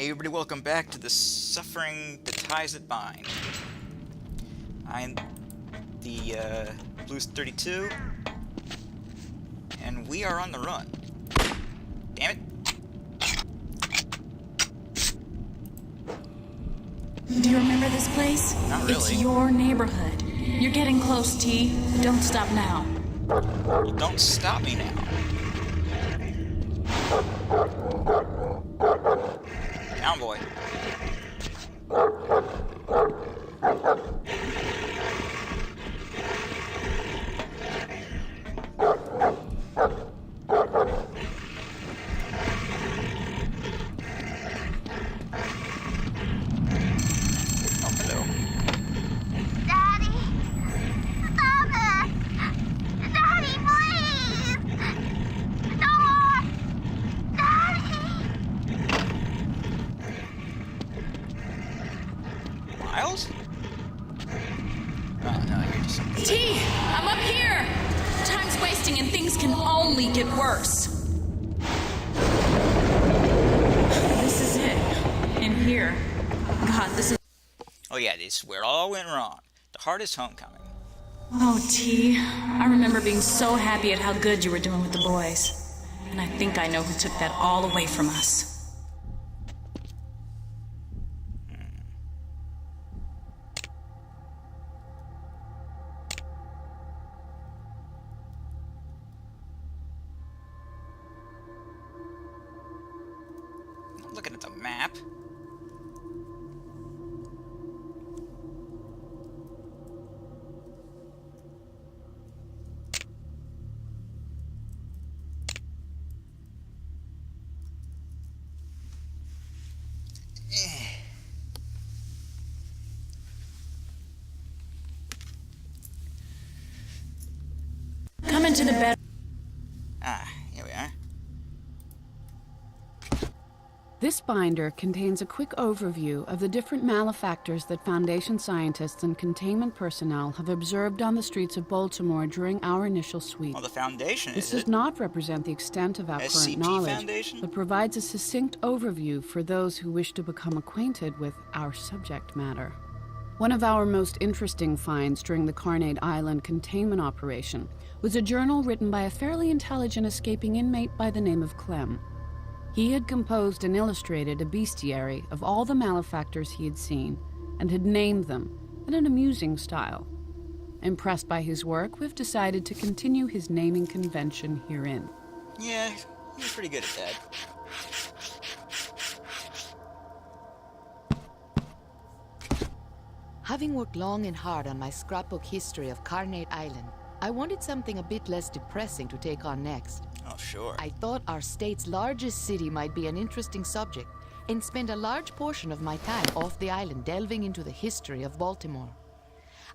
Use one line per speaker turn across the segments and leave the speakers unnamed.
Everybody, welcome back to the Suffering the Ties That Bind. I'm the Blues 32, and we are on the run. Damn it!
Do you remember this place?
Not really.
It's your neighborhood. You're getting close, T. Don't stop now.
Well, don't stop me now. Down, boy. Miles? Oh, no, you're just...
T! I'm up here! Time's wasting and things can only get worse. This is it. In here. God, this is...
Oh yeah, this is where it all went wrong. The hardest homecoming.
Oh, T. I remember being so happy at how good you were doing with the boys. And I think I know who took that all away from us.
Looking at the map.
Come into the bed.
Here we are.
This binder contains a quick overview of the different malefactors that Foundation scientists and containment personnel have observed on the streets of Baltimore during our initial sweep.
Well, the Foundation,
This
is
does
it?
not represent the extent of our current
SCP
knowledge,
Foundation?
but provides a succinct overview for those who wish to become acquainted with our subject matter. One of our most interesting finds during the Carnate Island containment operation was a journal written by a fairly intelligent escaping inmate by the name of Clem. He had composed and illustrated a bestiary of all the malefactors he had seen, and had named them in an amusing style. Impressed by his work, we've decided to continue his naming convention herein.
Yeah, he was pretty good at that.
Having worked long and hard on my scrapbook history of Carnate Island, I wanted something a bit less depressing to take on next.
Oh, sure.
I thought our state's largest city might be an interesting subject, and spent a large portion of my time off the island delving into the history of Baltimore.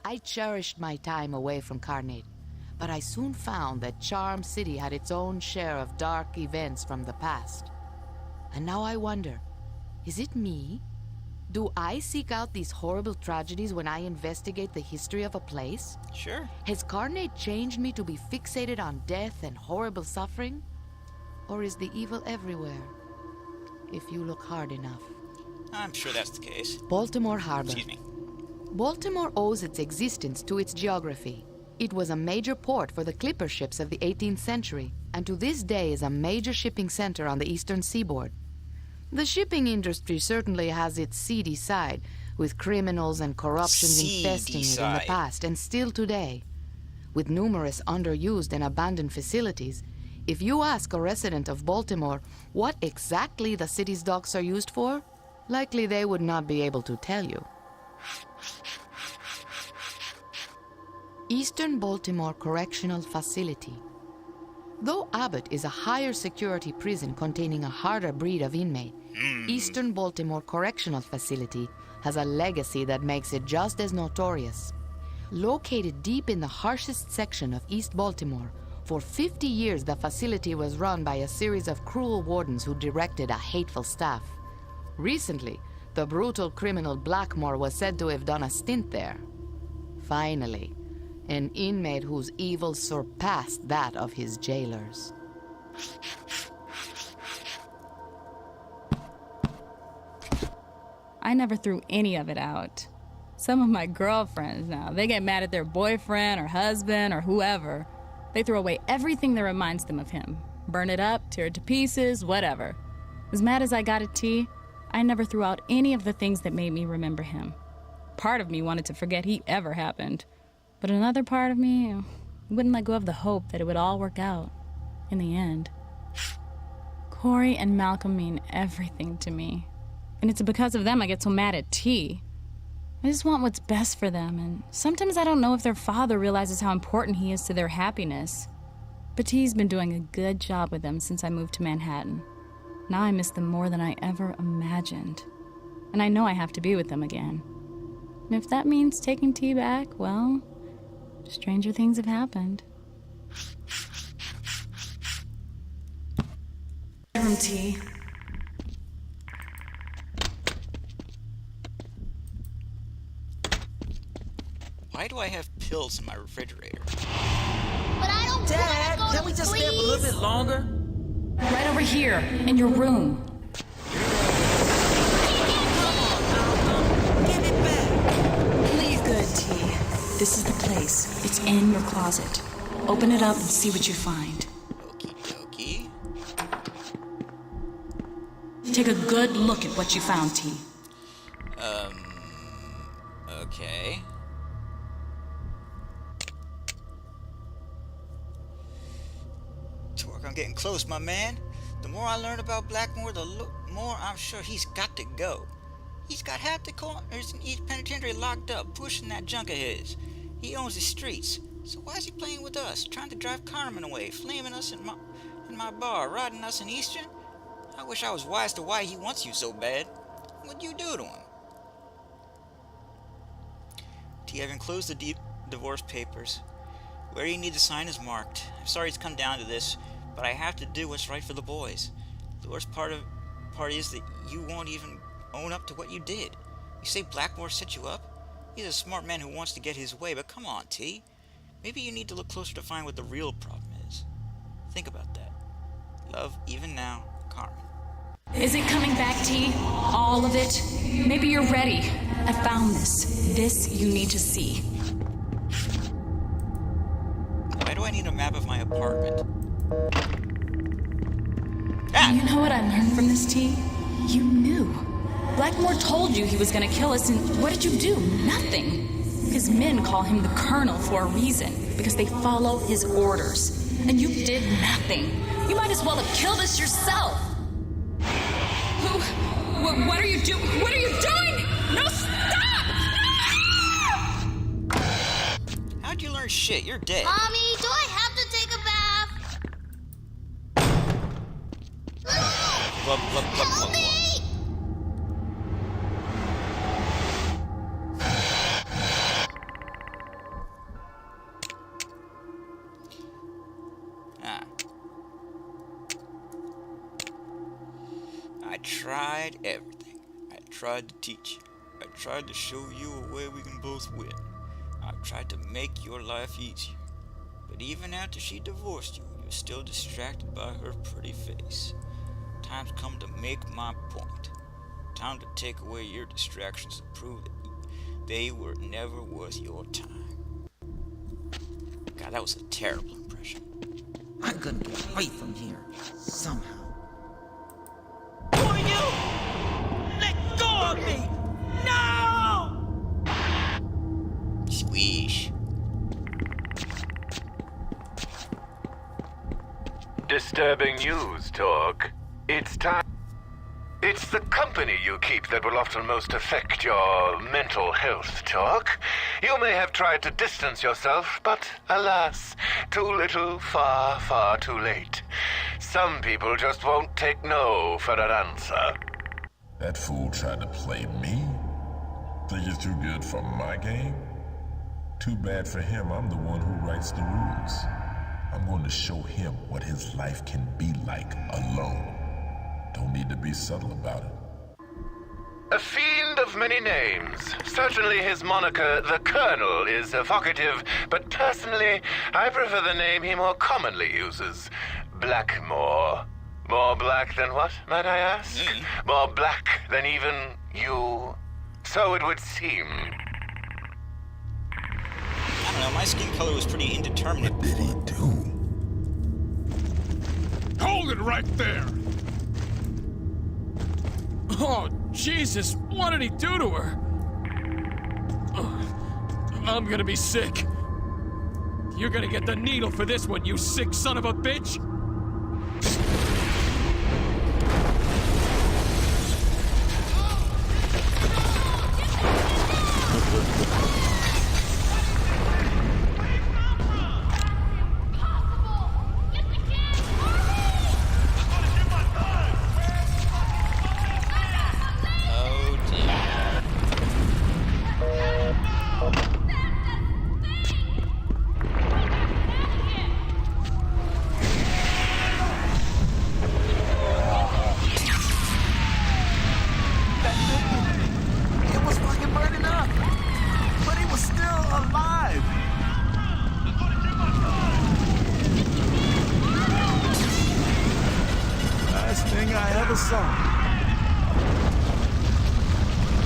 I cherished my time away from Carnate, but I soon found that Charm City had its own share of dark events from the past. And now I wonder, is it me? Do I seek out these horrible tragedies when I investigate the history of a place?
Sure.
Has Carnate changed me to be fixated on death and horrible suffering? Or is the evil everywhere, if you look hard enough?
I'm sure that's the case.
Baltimore Harbor.
Excuse me.
Baltimore owes its existence to its geography. It was a major port for the clipper ships of the 18th century, and to this day is a major shipping center on the eastern seaboard. The shipping industry certainly has its seedy side, with criminals and corruptions infesting it in the past and still today. With numerous underused and abandoned facilities, if you ask a resident of Baltimore what exactly the city's docks are used for, likely they would not be able to tell you. Eastern Baltimore Correctional Facility. Though Abbott is a higher security prison containing a harder breed of inmate, Eastern Baltimore Correctional Facility has a legacy that makes it just as notorious. Located deep in the harshest section of East Baltimore, for 50 years the facility was run by a series of cruel wardens who directed a hateful staff. Recently, the brutal criminal Blackmore was said to have done a stint there. Finally, an inmate whose evil surpassed that of his jailers.
I never threw any of it out. Some of my girlfriends now, they get mad at their boyfriend or husband or whoever. They throw away everything that reminds them of him. Burn it up, tear it to pieces, whatever. As mad as I got at T, I never threw out any of the things that made me remember him. Part of me wanted to forget he ever happened. But another part of me wouldn't let go of the hope that it would all work out in the end. Corey and Malcolm mean everything to me. And it's because of them I get so mad at T. I just want what's best for them, and sometimes I don't know if their father realizes how important he is to their happiness. But T's been doing a good job with them since I moved to Manhattan. Now I miss them more than I ever imagined. And I know I have to be with them again. And if that means taking T back, well, stranger things have happened.
From T.
Why do I have pills in my refrigerator?
But I don't
Dad,
want to go
can we
to
just
sleep.
stay up a little bit longer?
Right over here, in your room.
Give it back.
Please, good, T. This is the place. It's in your closet. Open it up and see what you find.
Okie dokie.
Take a good look at what you found, T.
Okay. Torque, I'm getting close, my man. The more I learn about Blackmore, the more I'm sure he's got to go. He's got half the corners in East Penitentiary locked up, pushing that junk of his. He owns the streets. So why is he playing with us, trying to drive Carmen away, flaming us in my bar, riding us in Eastern? I wish I was wise to why he wants you so bad. What'd you do to him? T, I've enclosed the divorce papers. Where you need to sign is marked. I'm sorry it's come down to this, but I have to do what's right for the boys. The worst part is that you won't even own up to what you did. You say Blackmore set you up? He's a smart man who wants to get his way, but come on, T. Maybe you need to look closer to find what the real problem is. Think about that. Love, even now, Carmen.
Is it coming back, T? All of it? Maybe you're ready. I found this. This you need to see.
Why do I need a map of my apartment?
You know what I learned from this, T? You knew. Blackmore told you he was gonna kill us, and what did you do? Nothing. His men call him the Colonel for a reason, because they follow his orders. And you did nothing. You might as well have killed us yourself. What are you doing? What are you doing? No, stop!
How'd you learn shit? You're dead.
Mommy, do I have to take a bath?
Blah, blah, blah, blah,
Help
blah.
me!
I tried everything. I tried to teach you. I tried to show you a way we can both win. I tried to make your life easier. But even after she divorced you, you're still distracted by her pretty face. Time's come to make my point. Time to take away your distractions to prove that they were never worth your time. God, that was a terrible impression.
I'm gonna get away from here, somehow. Who are you? Let go of me! No!
Squeesh.
Disturbing news, Torg. It's time. It's the company you keep that will often most affect your mental health, Torg. You may have tried to distance yourself, but alas, too little, far, far too late. Some people just won't take no for an answer.
That fool tried to play me? Think you're too good for my game? Too bad for him, I'm the one who writes the rules. I'm going to show him what his life can be like alone. Don't need to be subtle about it.
A fiend of many names. Certainly his moniker, the Colonel, is evocative, but personally, I prefer the name he more commonly uses, Blackmore. More black than what, might I ask? More black than even you? So it would seem.
I don't know, my skin color was pretty indeterminate.
What did he do?
Hold it right there! Oh, Jesus, what did he do to her? I'm gonna be sick. You're gonna get the needle for this one, you sick son of a bitch!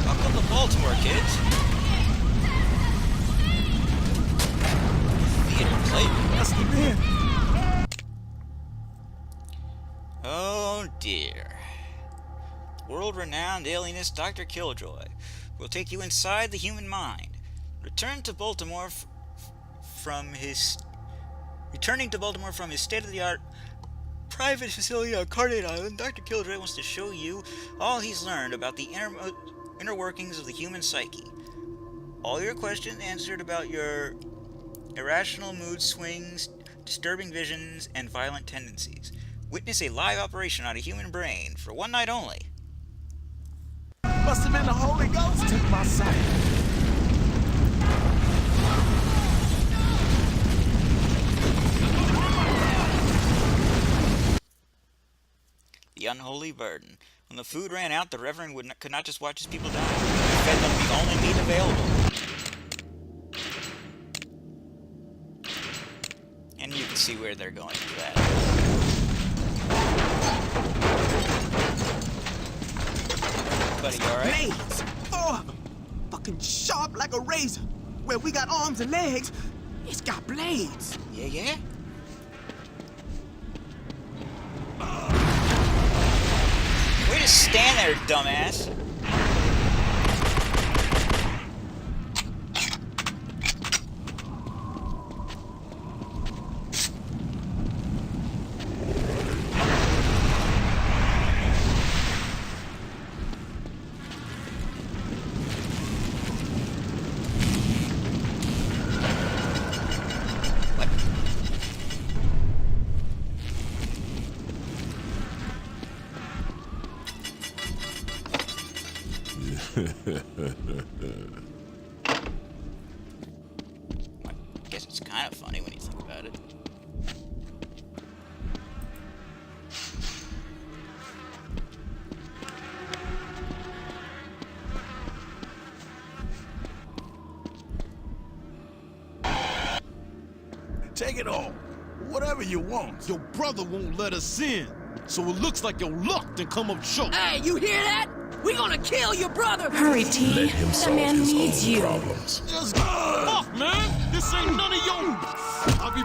Welcome to Baltimore, kids. Theater playbook.
That's the man.
Oh dear. World-renowned alienist Dr. Killjoy will take you inside the human mind. Returning to Baltimore from his state-of-the-art private facility on Carnate Island, Dr. Killjoy wants to show you all he's learned about the inner workings of the human psyche. All your questions answered about your irrational mood swings, disturbing visions, and violent tendencies. Witness a live operation on a human brain for one night only.
Must have been the Holy Ghost took my sight.
The unholy burden. When the food ran out, the Reverend could not just watch his people die. He fed them the only meat available. And you can see where they're going with that. Buddy, you alright?
Blades! Oh, fucking sharp like a razor. Where we got arms and legs, it's got blades.
Yeah? Way to stand there, dumbass. I guess it's kind of funny when you think about it.
Take it all. Whatever you want. Your brother won't let us in. So it looks like your luck done come up short.
Hey, you hear that? We gonna kill your brother!
Hurry, T. That man needs you.
Just fuck, man! This ain't none of your... I'll be...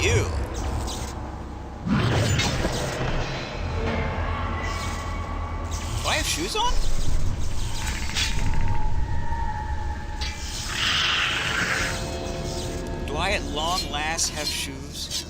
Ew. Do I have shoes on? Do I at long last have shoes?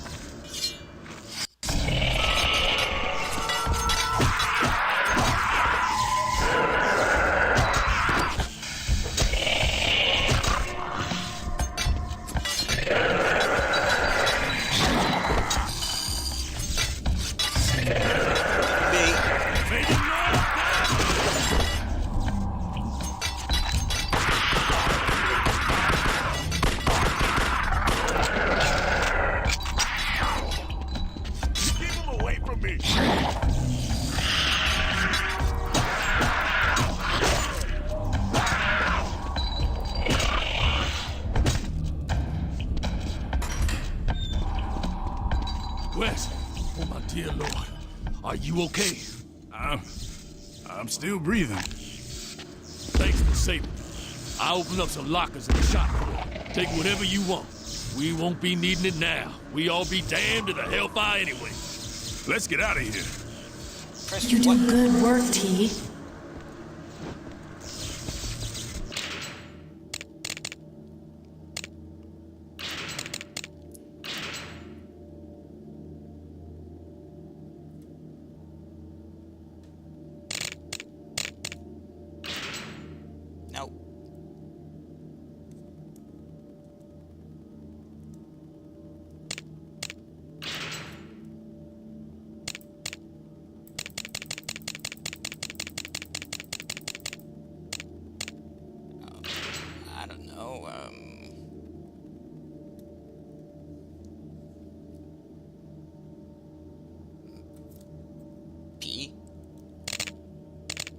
Wes, oh my dear Lord, are you okay?
I'm still breathing.
Thanks for saving me. I opened up some lockers in the shop floor. Take whatever you want. We won't be needing it now. We all be damned to the hellfire anyway.
Let's get out of here.
You do good work, T.
No. I don't know, P?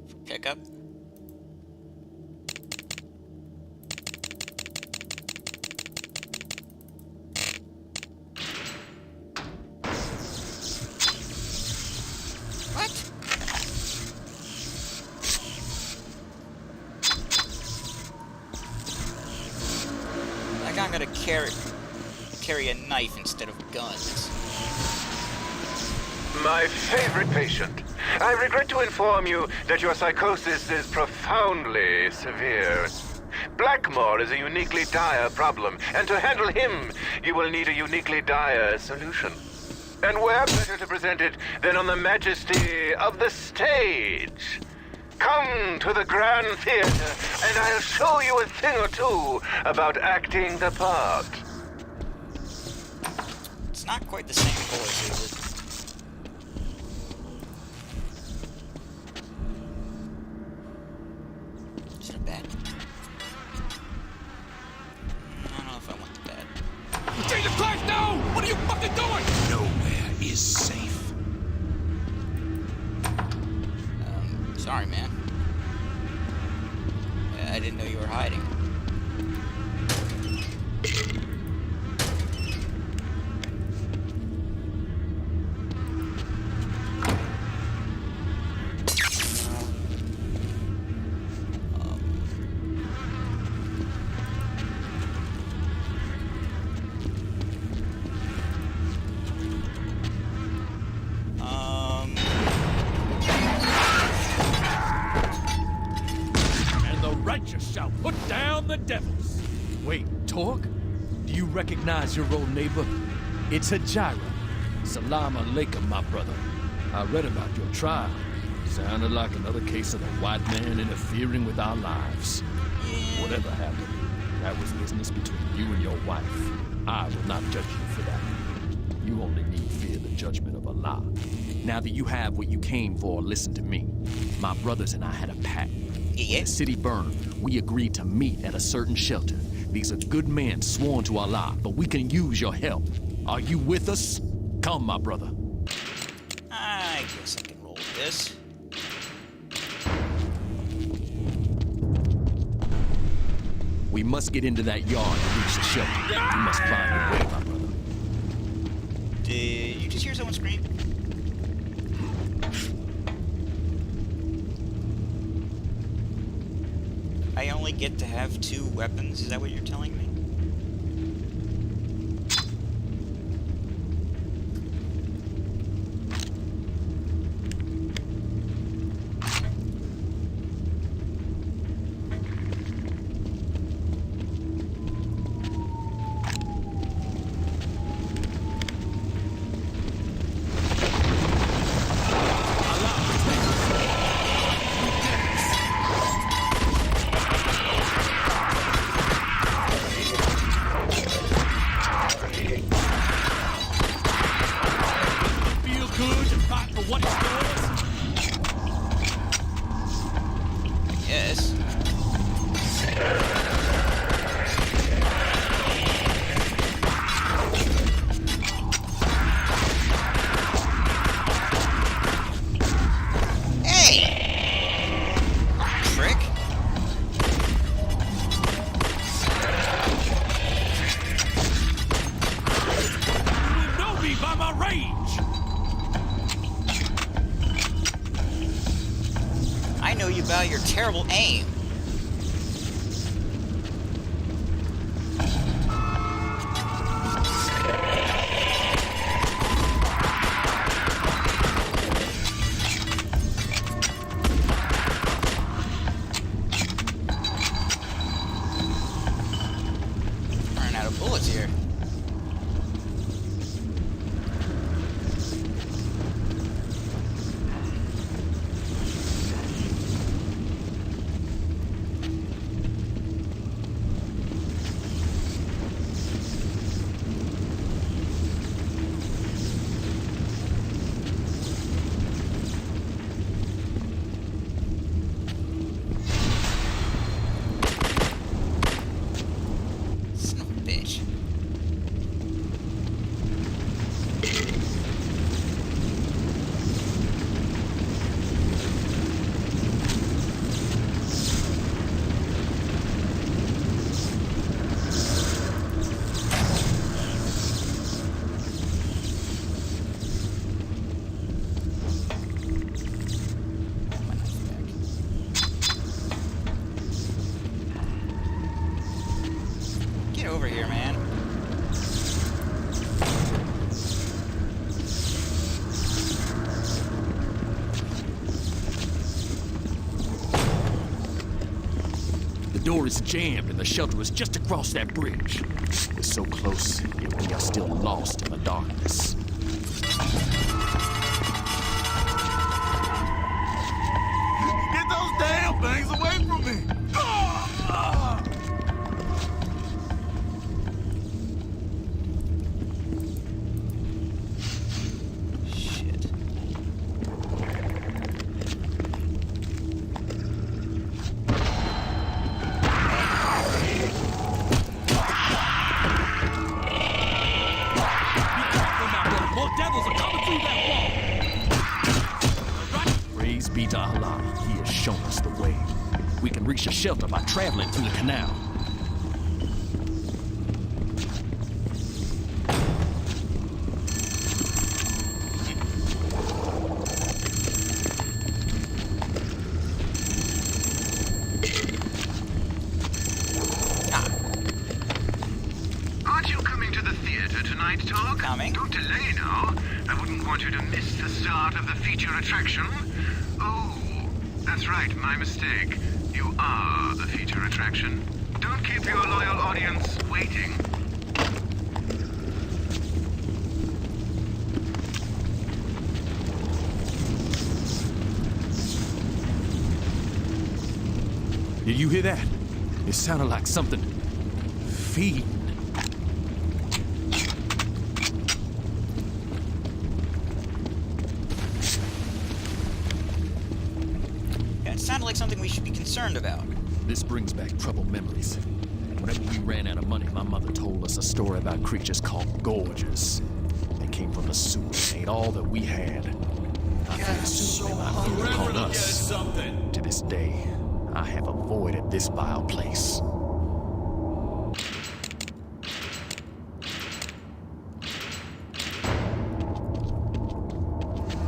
For pickup? What? Like I'm gonna carry a knife instead of guns.
My favorite patient. I regret to inform you that your psychosis is profoundly severe. Blackmore is a uniquely dire problem, and to handle him, you will need a uniquely dire solution. And where better to present it than on the majesty of the stage? Come to the Grand Theater, and I'll show you a thing or two about acting the part.
It's not quite the same voice, is it? Is it a bed? I don't know if I want the bed.
Jesus Christ, no! What are you fucking doing?
Nowhere is safe.
Sorry, man. I didn't know you were hiding.
Righteous shall put down the devils. Wait, Torque? Do you recognize your old neighbor? It's Hajira. Salam alaikum, my brother. I read about your trial. Sounded like another case of the white man interfering with our lives. Whatever happened, that was business between you and your wife. I will not judge you for that. You only need fear the judgment of Allah. Now that you have what you came for, listen to me. My brothers and I had a pact. When the city burned, we agreed to meet at a certain shelter. These are good men sworn to Allah, but we can use your help. Are you with us? Come, my brother.
I guess I can roll with this.
We must get into that yard to reach the shelter. You must find a way, my brother.
Did you just hear someone scream? I only get to have 2 weapons, is that what you're telling me? terrible aim. Running out of bullets here. Son of a bitch. Get over here, man.
The door is jammed and the shelter is just across that bridge. We're so close, yet we are still lost in the darkness.
Get those damn things away from me!
Shit.
More devils are coming through that wall! Praise be to Allah, He has shown us the way. We can reach the shelter by traveling through the canal.
Aren't you coming to the theater tonight, Talk?
Coming.
Don't delay now. I wouldn't want you to miss the start of the feature attraction. Oh, that's right, my mistake. You are the feature attraction. Don't keep your loyal audience waiting.
Did you hear that? It sounded like something feeding.
Yeah, it sounded like something we should be concerned about.
This brings back troubled memories. Whenever we ran out of money, my mother told us a story about creatures called gorges. They came from the sewer and ate all that we had. I feel soon they might feed upon us. To this day, I have avoided this vile place.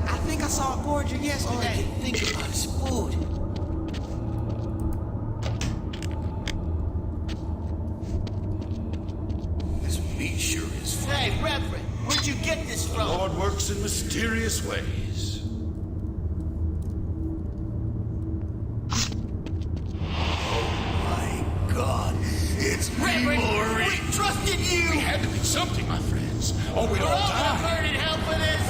I think I saw a gorger yesterday. All I can think about is food.
This meat sure is fun.
Hey, Reverend, where'd you get this
The
from?
Lord works in mysterious ways. God, it's
Reverend,
Maury.
we trusted you!
We had to be something, my friends, or we'd
We're
all
all gonna
die.
burn in hell for this!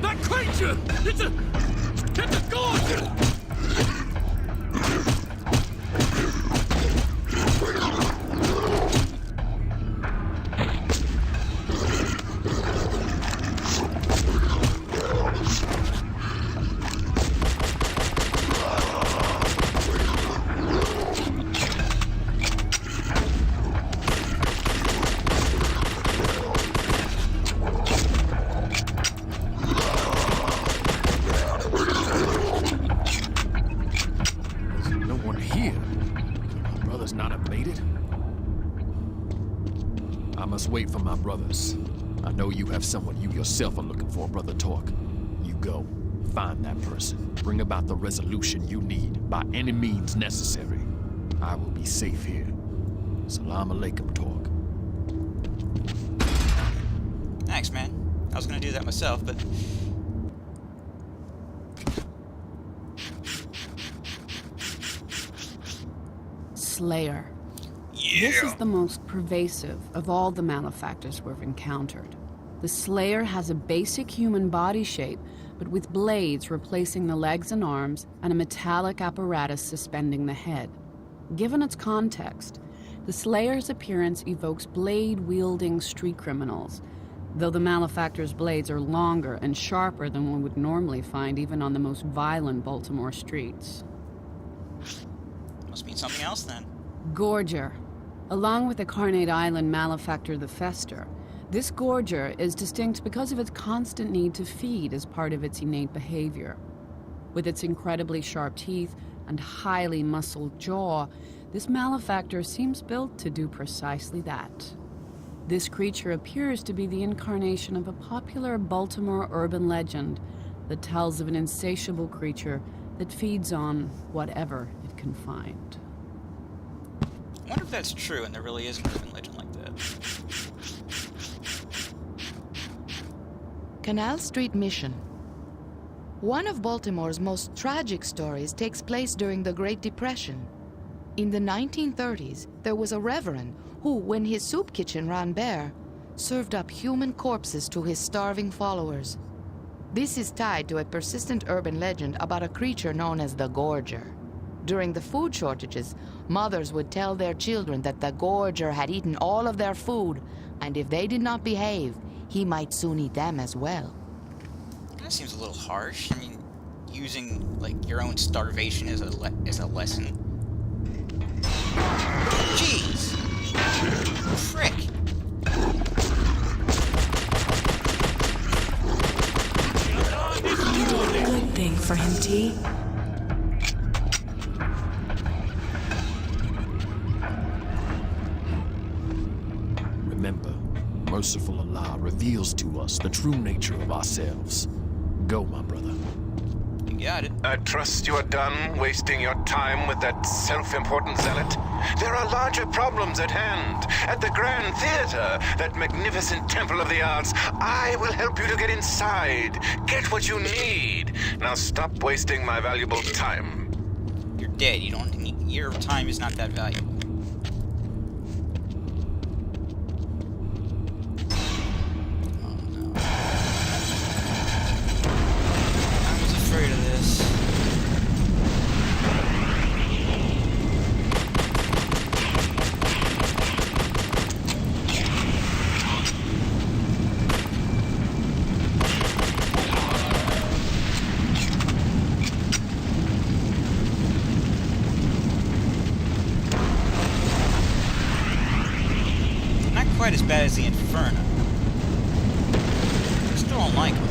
That creature! It's a gorge! Wait for my brothers. I know you have someone you yourself are looking for, Brother Torque. You go. find that person, bring about the resolution you need by any means necessary, I will be safe here. Salam alaikum, Torg.
Thanks, man. I was gonna do that myself, but...
Slayer.
Yeah.
This is the most pervasive of all the malefactors we've encountered. The Slayer has a basic human body shape, but with blades replacing the legs and arms and a metallic apparatus suspending the head. Given its context, the Slayer's appearance evokes blade-wielding street criminals, though the malefactor's blades are longer and sharper than one would normally find even on the most violent Baltimore streets.
Must mean something else, then.
Gorger. Along with the Carnate Island malefactor the Fester, this Gorger is distinct because of its constant need to feed as part of its innate behavior. With its incredibly sharp teeth and highly muscled jaw, this malefactor seems built to do precisely that. This creature appears to be the incarnation of a popular Baltimore urban legend that tells of an insatiable creature that feeds on whatever it can find.
I wonder if that's true and there really is an urban legend like that.
Canal Street Mission. One of Baltimore's most tragic stories takes place during the Great Depression. In the 1930s, there was a reverend who, when his soup kitchen ran bare, served up human corpses to his starving followers. This is tied to a persistent urban legend about a creature known as the Gorger. During the food shortages, mothers would tell their children that the Gorger had eaten all of their food, and if they did not behave, he might soon eat them as well.
That seems a little harsh. I mean, using, like, your own starvation as a lesson. Jeez! Frick!
You did a good thing for him, T.
Remember, merciful Allah reveals to us the true nature of ourselves. Go, my brother.
You got it.
I trust you are done wasting your time with that self-important zealot. There are larger problems at hand. At the Grand Theater, that magnificent temple of the arts, I will help you to get inside. Get what you need. Now stop wasting my valuable time.
You're dead. You don't need... Your time is not that valuable. Afraid of this. Not quite as bad as the Inferno. I still don't like him.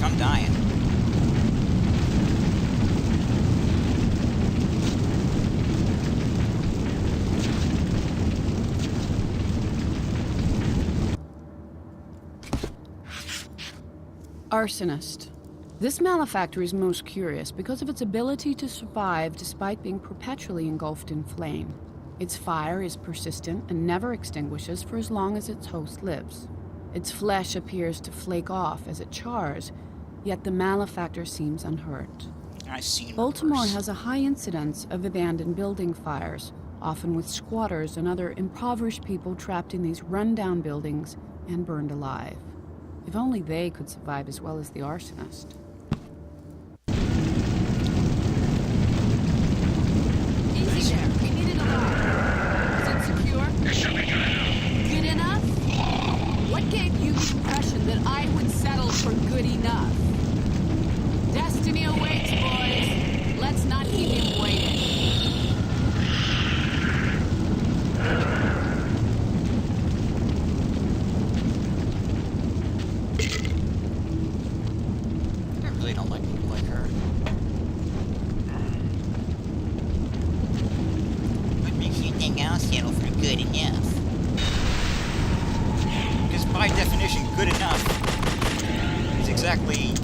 I'm dying.
Arsonist. This malefactor is most curious because of its ability to survive despite being perpetually engulfed in flame. Its fire is persistent and never extinguishes for as long as its host lives. Its flesh appears to flake off as it chars, yet the malefactor seems unhurt.
I've seen
Baltimore
worse.
has a high incidence of abandoned building fires, often with squatters and other impoverished people trapped in these run-down buildings and burned alive. If only they could survive as well as the arsonist.
Easy there. We need an alarm. Is it secure? Good enough? What gave you the impression that I would settle for good enough?
I'll settle for good enough. Because by definition, good enough is exactly...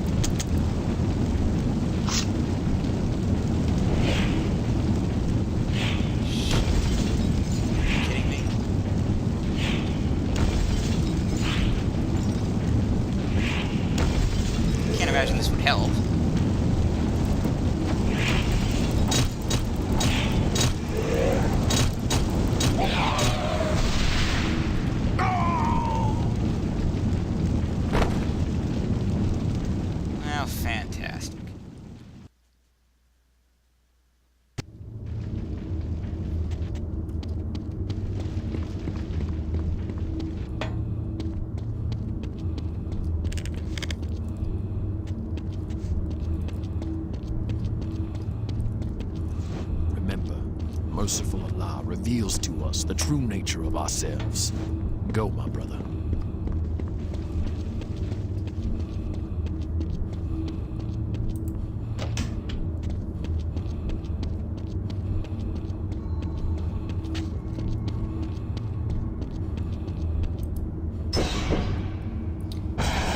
Imagine this would help. Well, fantastic.
Merciful Allah reveals to us the true nature of ourselves. Go, my brother.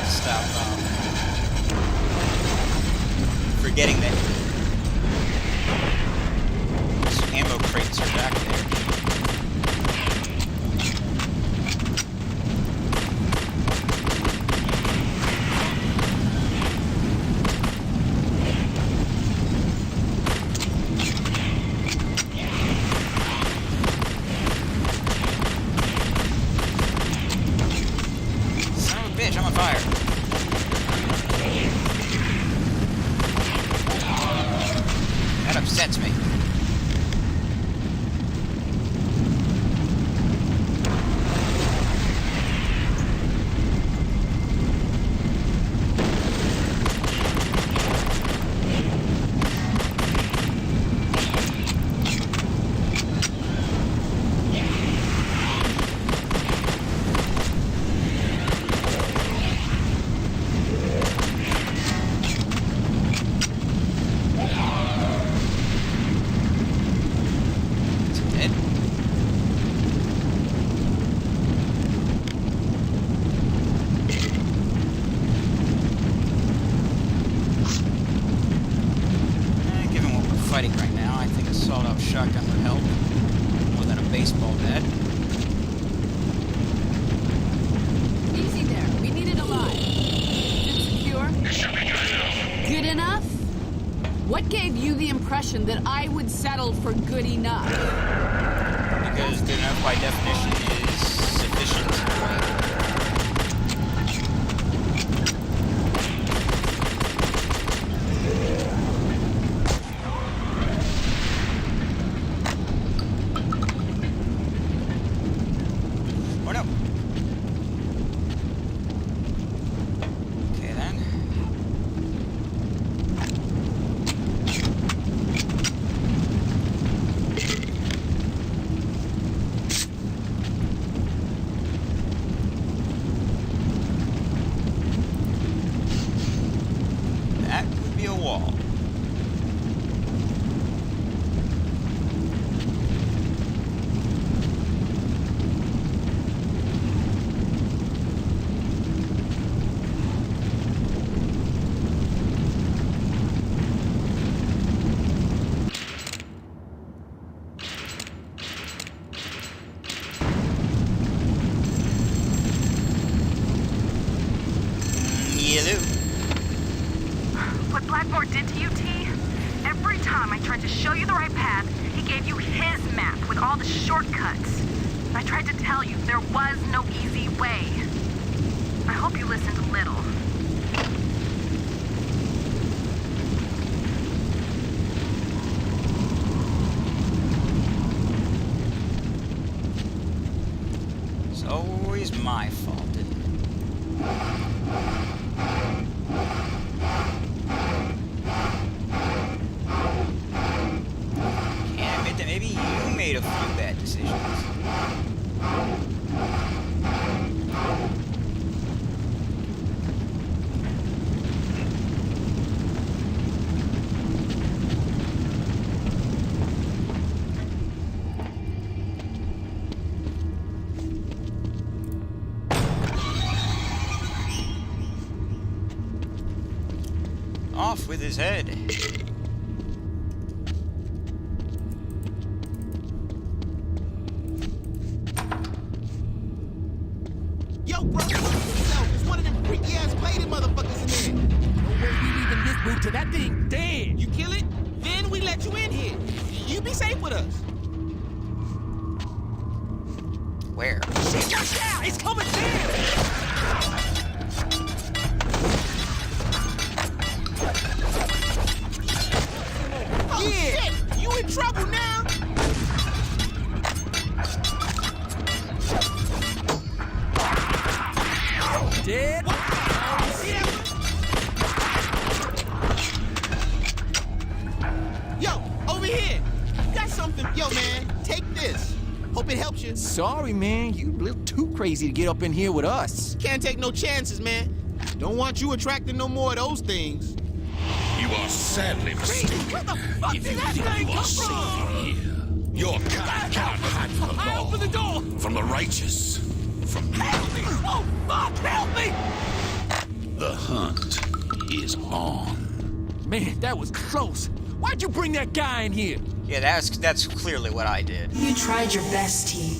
Stop forgetting that ammo crates are back there. Son of a bitch, I'm on fire. That upsets me. Fighting right now. I think a sawed-off shotgun would help more than a baseball bat.
Easy there. We need it alive. Is it secure? Good enough? What gave you the impression that I would settle for good enough?
Because good enough by definition is sufficient. Wall.
What Blackmore did to you, T? Every time I tried to show you the right path, he gave you his map with all the shortcuts. I tried to tell you there was no easy way. I hope you listened a little.
It's always my fault, isn't it? Maybe you made a few bad decisions. off with his head.
Yo, bro, look at yourself. It's one of them freaky ass plated motherfuckers in there.
No way we leaving this boot till that thing dead.
You kill it, then we let you in here. You be safe with us.
Where?
Shit, watch out! It's coming down!
Oh, yeah, shit! You in trouble now?
Dead?
Yo, over here. Got something. Yo, man, take this. Hope it helps you.
Sorry, man. You a little too crazy to get up in here with us.
Can't take no chances, man. Don't want you attracting no more of those things.
You are sadly mistaken if you think you are safe here. Your kind cannot hide from the law,
Open the door!
from the righteous, from me.
Help me! Oh, fuck! Help me!
The hunt is on.
Man, that was close. Why'd you bring that guy in here?
Yeah, that's clearly what I did.
You tried your best, T.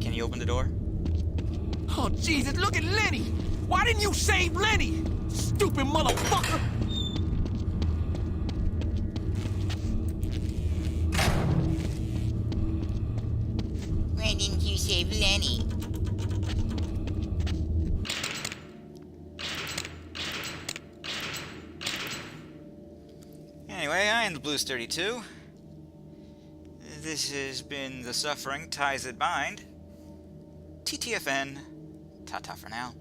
Can you open the door?
Oh, Jesus, look at Lenny! Why didn't you save Lenny? Stupid motherfucker!
Why didn't you save Lenny?
Anyway, I am the Blues 32. This has been The Suffering Ties That Bind. TTFN. Ta-ta for now.